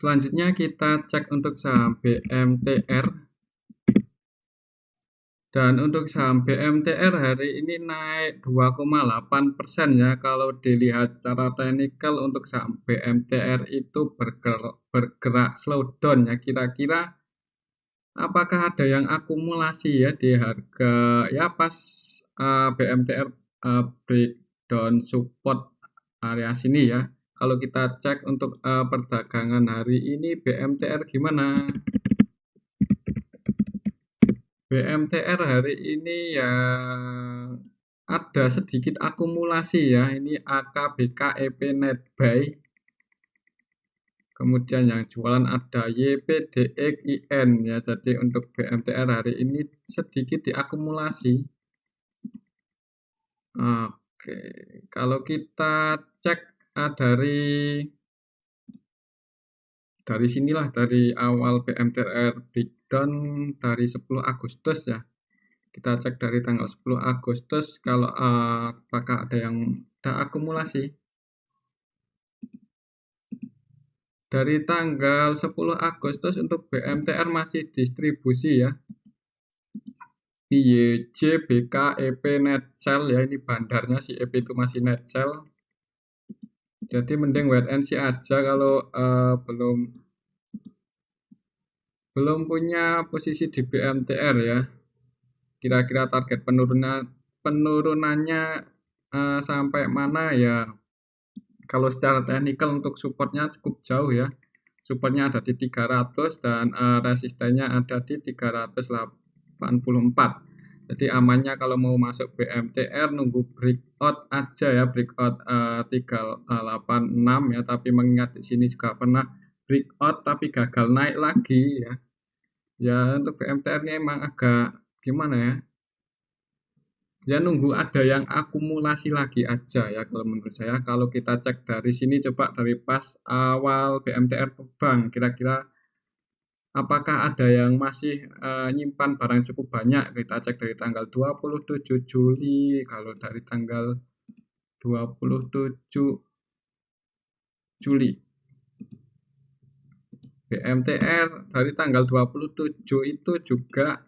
Selanjutnya kita cek untuk saham BMTR. Dan untuk saham BMTR hari ini naik 2,8% ya. Kalau dilihat secara teknikal untuk saham BMTR itu bergerak slowdown ya. Kira-kira apakah ada yang akumulasi ya di harga ya pas BMTR breakdown support area sini ya. Kalau kita cek untuk perdagangan hari ini BMTR gimana? BMTR hari ini ya ada sedikit akumulasi ya. Ini AKBK EP net buy. Kemudian yang jualan ada YPDXIN ya. Jadi untuk BMTR hari ini sedikit diakumulasi. Oke, kalau kita cek dari sinilah, dari awal BMTR breakdown dari 10 Agustus ya. Kita cek dari tanggal 10 Agustus kalau apakah ada yang ada akumulasi. Dari tanggal 10 Agustus untuk BMTR masih distribusi ya. IYJ, BK, EP net sell ya, ini bandarnya si EP itu masih net sell. Jadi mending wait and see aja kalau belum punya posisi di BMTR ya. Kira-kira target penurunannya sampai mana ya. Kalau secara teknikal untuk supportnya cukup jauh ya. Supportnya ada di 300 dan resistennya ada di 384. Jadi amannya kalau mau masuk BMTR nunggu breakout aja ya, breakout 386 ya. Tapi mengingat di sini juga pernah breakout tapi gagal naik lagi ya. Ya untuk BMTR ini emang agak gimana ya? Ya nunggu ada yang akumulasi lagi aja ya kalau menurut saya. Kalau kita cek dari sini coba dari pas awal BMTR terbang, kira-kira apakah ada yang masih nyimpan barang cukup banyak. Kita cek dari tanggal 27 Juli, kalau dari tanggal 27 Juli BMTR dari tanggal 27 itu juga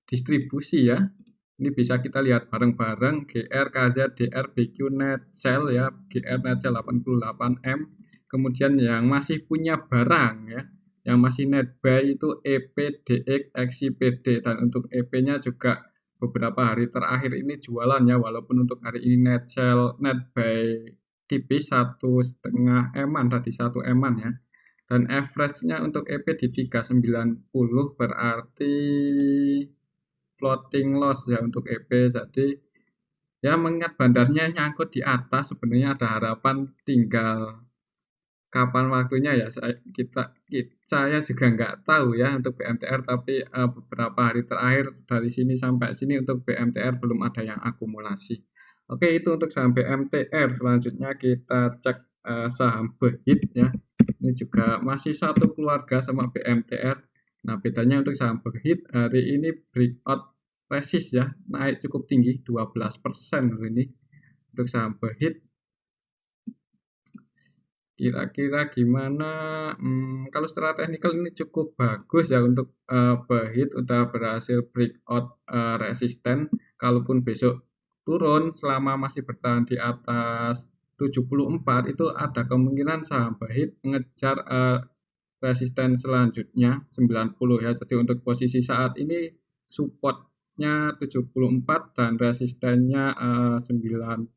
distribusi ya. Ini bisa kita lihat bareng-bareng GR, KZ, DR, BQ net sell ya, GR net sell 88M. Kemudian yang masih punya barang ya, yang masih net buy itu EP, DX, XIPD, dan untuk EP-nya juga beberapa hari terakhir ini jualan ya, walaupun untuk hari ini net sell, net buy tipis 1,5 eman tadi 1 eman ya. Dan average-nya untuk EP di 390 berarti floating loss ya untuk EP. Jadi ya mengingat bandarnya nyangkut di atas, sebenarnya ada harapan, tinggal kapan waktunya ya. Saya juga nggak tahu ya untuk BMTR, tapi beberapa hari terakhir dari sini sampai sini untuk BMTR belum ada yang akumulasi. Oke, itu untuk saham BMTR. Selanjutnya kita cek saham BEHIT ya. Ini juga masih satu keluarga sama BMTR. Nah, bedanya untuk saham BEHIT hari ini breakout resist ya, naik cukup tinggi 12% ini untuk saham BEHIT. Kira-kira gimana? Kalau secara teknikal ini cukup bagus ya untuk BEHIT udah berhasil breakout resisten. Kalaupun besok turun selama masih bertahan di atas 74 itu ada kemungkinan saham BEHIT mengejar resisten selanjutnya 90 ya. Jadi untuk posisi saat ini supportnya 74 dan resistennya 90.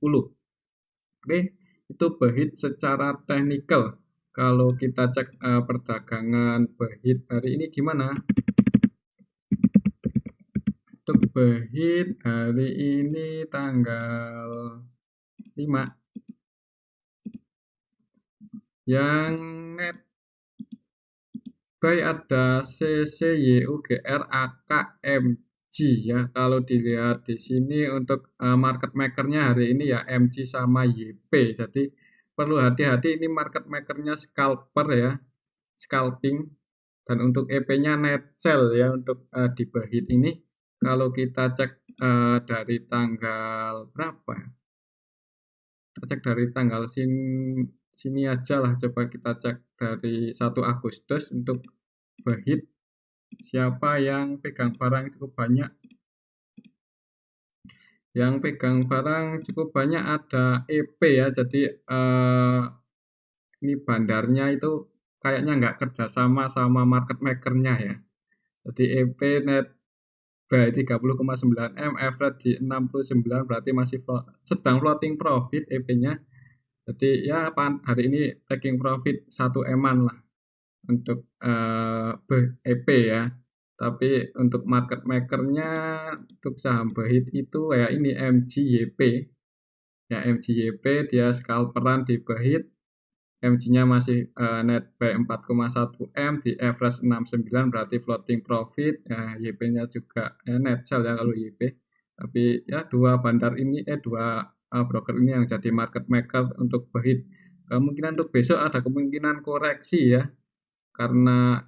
Oke, itu BEHIT secara teknikal. Kalau kita cek perdagangan BEHIT hari ini gimana? Untuk BEHIT hari ini tanggal 5. Yang net buy ada CCYUGR AKMG ya. Kalau dilihat di sini untuk market makernya hari ini ya MG sama YP. Jadi perlu hati-hati, ini market makernya scalper ya, scalping. Dan untuk EP-nya net sell ya untuk di BEHIT ini. Kalau kita cek dari tanggal berapa ya? Kita cek dari tanggal sini aja lah, coba kita cek dari 1 Agustus untuk Bahit, siapa yang pegang barang cukup banyak. Yang pegang barang cukup banyak ada EP ya, jadi ini bandarnya itu kayaknya nggak kerjasama sama market maker-nya ya. Jadi EP net buy 30,9 M, average di 69, berarti masih sedang floating profit EP-nya. Jadi ya hari ini taking profit 1 M-an lah untuk EP ya. Tapi untuk market maker-nya untuk saham Bahit itu kayak ini MGYP. Ya MGYP dia scalperan di Bahit. MG-nya masih net buy 4,1 M di average 69, berarti floating profit. Ya, YP-nya juga net sell ya kalau YP. Tapi ya dua broker ini yang jadi market maker untuk Bahit. Kemungkinan untuk besok ada kemungkinan koreksi ya, karena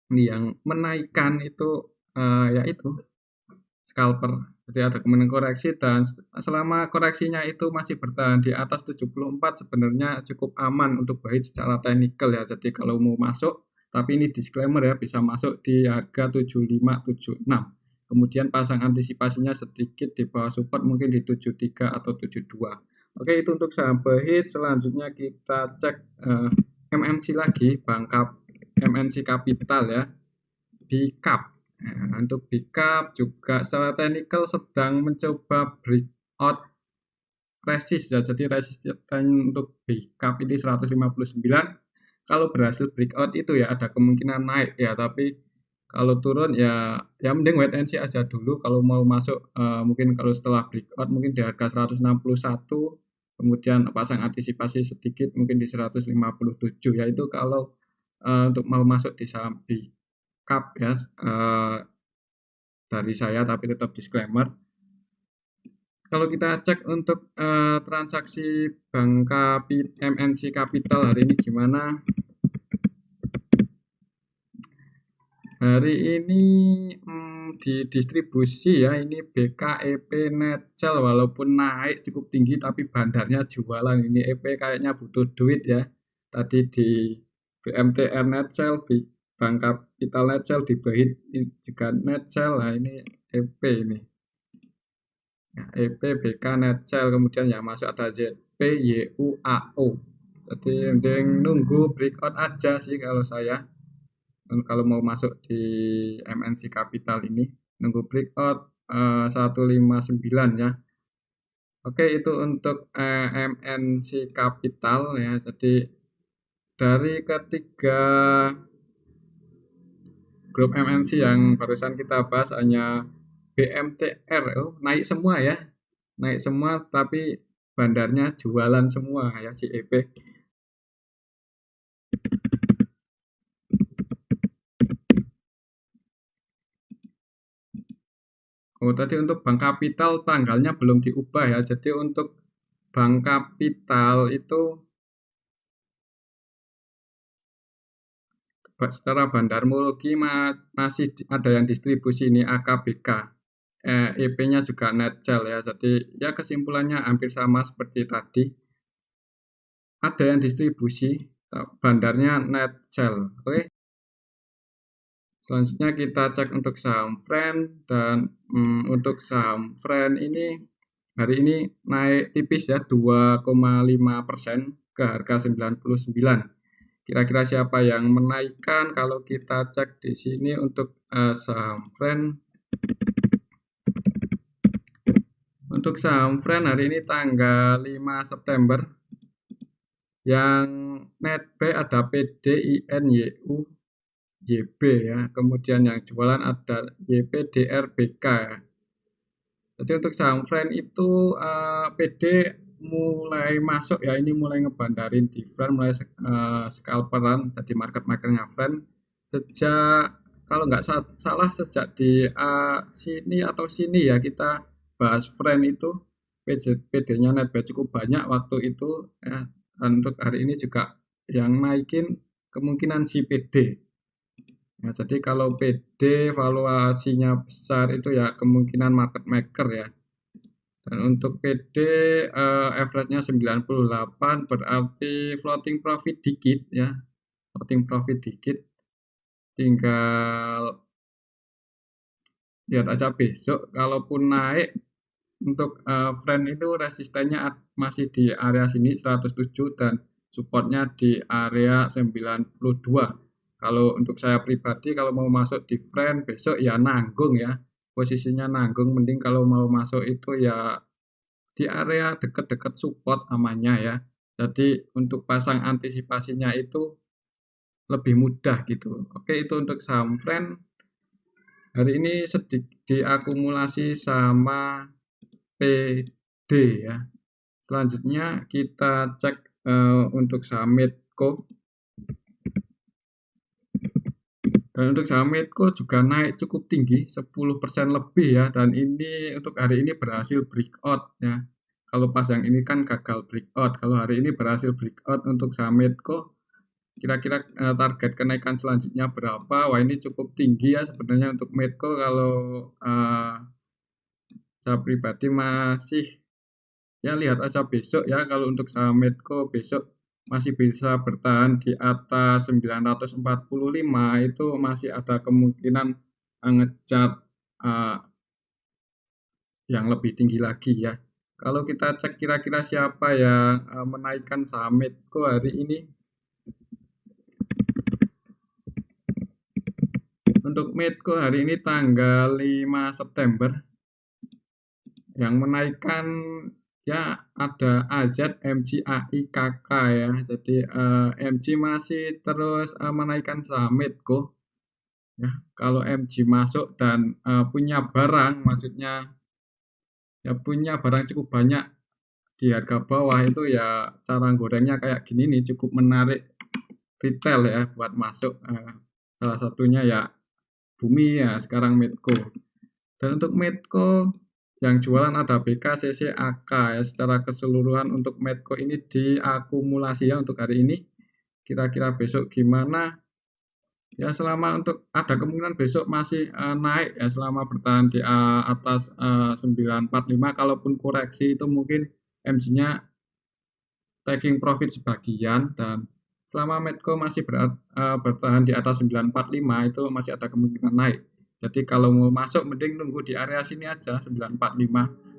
ini yang menaikkan itu yaitu scalper. Jadi ada kemungkinan koreksi, dan selama koreksinya itu masih bertahan di atas 74 sebenarnya cukup aman untuk Bahit secara teknikal ya. Jadi kalau mau masuk, tapi ini disclaimer ya, bisa masuk di harga 7576. Kemudian pasang antisipasinya sedikit di bawah support mungkin di 73 atau 72. Oke, itu untuk saham Bahit. Selanjutnya kita cek MNC lagi, MNC Capital ya, BCAP. Nah, untuk BCAP juga secara teknikal sedang mencoba breakout resist ya. Jadi resisten untuk BCAP ini 159. Kalau berhasil breakout itu ya ada kemungkinan naik ya, tapi kalau turun ya mending wait and see aja dulu. Kalau mau masuk mungkin kalau setelah breakout mungkin di harga 161, kemudian pasang antisipasi sedikit mungkin di 157 ya. Itu kalau untuk mau masuk di saham BCAP ya, dari saya, tapi tetap disclaimer. Kalau kita cek untuk transaksi MNC Capital hari ini gimana? Hari ini di distribusi ya, ini BKEP net sell walaupun naik cukup tinggi tapi bandarnya jualan. Ini EP kayaknya butuh duit ya. Tadi di BMTR net sell, Bank Capital net sell, di Bahit juga net sell. Nah ini EP ini. Ya, EP, BK net sell, kemudian yang masuk ada ZP, YUAO. Jadi mending nunggu breakout aja sih kalau saya. Kalau mau masuk di MNC Capital ini, nunggu breakout 159 ya. Oke, itu untuk MNC Capital ya. Jadi dari ketiga grup MNC yang barusan kita bahas hanya BMTR naik semua ya. Naik semua tapi bandarnya jualan semua ya si EP. Oh, tadi untuk Bank Kapital tanggalnya belum diubah ya. Jadi untuk Bank Kapital itu secara bandarmologi masih ada yang distribusi ini AKBK. EP-nya juga net sell ya. Jadi ya kesimpulannya hampir sama seperti tadi. Ada yang distribusi, bandarnya net sell. Oke. Selanjutnya kita cek untuk saham Friend, dan untuk saham Friend ini hari ini naik tipis ya 2,5% ke harga 99. Kira-kira siapa yang menaikkan? Kalau kita cek di sini untuk saham Friend. Untuk saham Friend hari ini tanggal 5 September. Yang net buy ada PDINYU YB ya, kemudian yang jualan ada YPDRBK ya. Jadi untuk saham Friend itu PD mulai masuk ya, ini mulai ngebandarin di Friend, mulai scalperan jadi market makernya Friend sejak kalau nggak salah sejak di sini atau sini ya, kita bahas Friend itu PD-nya net buy cukup banyak waktu itu ya. Untuk hari ini juga yang naikin kemungkinan si PD. Ya, jadi kalau PD valuasinya besar itu ya kemungkinan market maker ya. Dan untuk PD average-nya 98, berarti floating profit dikit ya, floating profit dikit. Tinggal lihat aja besok, kalaupun naik untuk trend itu resistennya masih di area sini 107 dan supportnya di area 92. Kalau untuk saya pribadi kalau mau masuk di trend besok ya nanggung ya, posisinya nanggung, mending kalau mau masuk itu ya di area dekat-dekat support amannya ya. Jadi untuk pasang antisipasinya itu lebih mudah gitu. Oke, itu untuk saham trend. Hari ini diakumulasi sama PD ya. Selanjutnya kita cek untuk saham Medco. Dan untuk saham Medco juga naik cukup tinggi, 10% lebih ya. Dan ini untuk hari ini berhasil breakout ya. Kalau pas yang ini kan gagal breakout. Kalau hari ini berhasil breakout untuk saham Medco. Kira-kira target kenaikan selanjutnya berapa? Wah, ini cukup tinggi ya sebenarnya untuk Medco. Kalau saya pribadi masih ya lihat aja besok ya, kalau untuk saham Medco besok masih bisa bertahan di atas 945, itu masih ada kemungkinan ngecat yang lebih tinggi lagi ya. Kalau kita cek kira-kira siapa yang menaikkan saham Medco hari ini. Untuk Medco hari ini tanggal 5 September yang menaikkan ya ada AZ, MG, AI, KK ya. Jadi MG masih terus menaikkan saham Medco ya. Kalau MG masuk dan punya barang, maksudnya ya punya barang cukup banyak di harga bawah, itu ya cara gorengnya kayak gini nih, cukup menarik retail ya buat masuk. Salah satunya ya Bumi ya, sekarang Medco. Dan untuk Medco yang jualan ada BKCC, AK ya. Secara keseluruhan untuk Medco ini diakumulasi ya untuk hari ini. Kira-kira besok gimana? Ya selama untuk ada kemungkinan besok masih naik ya, selama bertahan di atas 945. Kalaupun koreksi itu mungkin MG-nya taking profit sebagian, dan selama Medco masih bertahan di atas 945 itu masih ada kemungkinan naik. Jadi kalau mau masuk mending nunggu di area sini aja 945,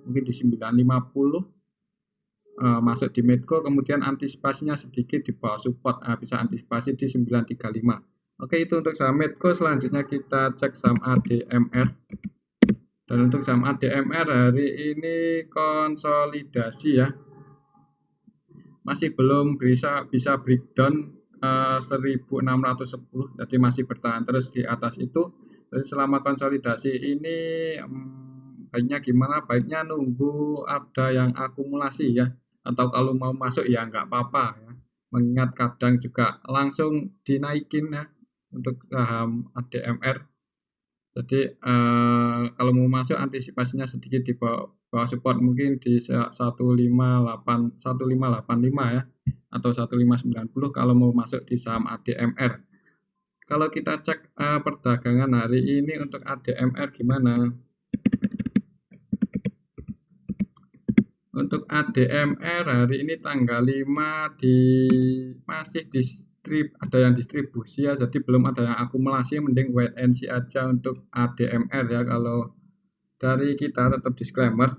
mungkin di 950 masuk di Medco, kemudian antisipasinya sedikit di bawah support, bisa antisipasi di 935. Oke, itu untuk saham Medco. Selanjutnya kita cek saham ADMR. Dan untuk saham ADMR hari ini konsolidasi ya, masih belum bisa breakdown 1610, jadi masih bertahan terus di atas itu. Jadi selama konsolidasi ini baiknya gimana? Baiknya nunggu ada yang akumulasi ya, atau kalau mau masuk ya nggak apa-apa ya, mengingat kadang juga langsung dinaikin ya untuk saham ADMR. Jadi kalau mau masuk antisipasinya sedikit di bawah support, mungkin di 1585 ya, atau 1590 kalau mau masuk di saham ADMR. Kalau kita cek perdagangan hari ini untuk ADMR gimana? Untuk ADMR hari ini tanggal 5 masih ada yang distribusi ya, jadi belum ada yang akumulasi, mending wait and see aja untuk ADMR ya. Kalau dari kita tetap disclaimer,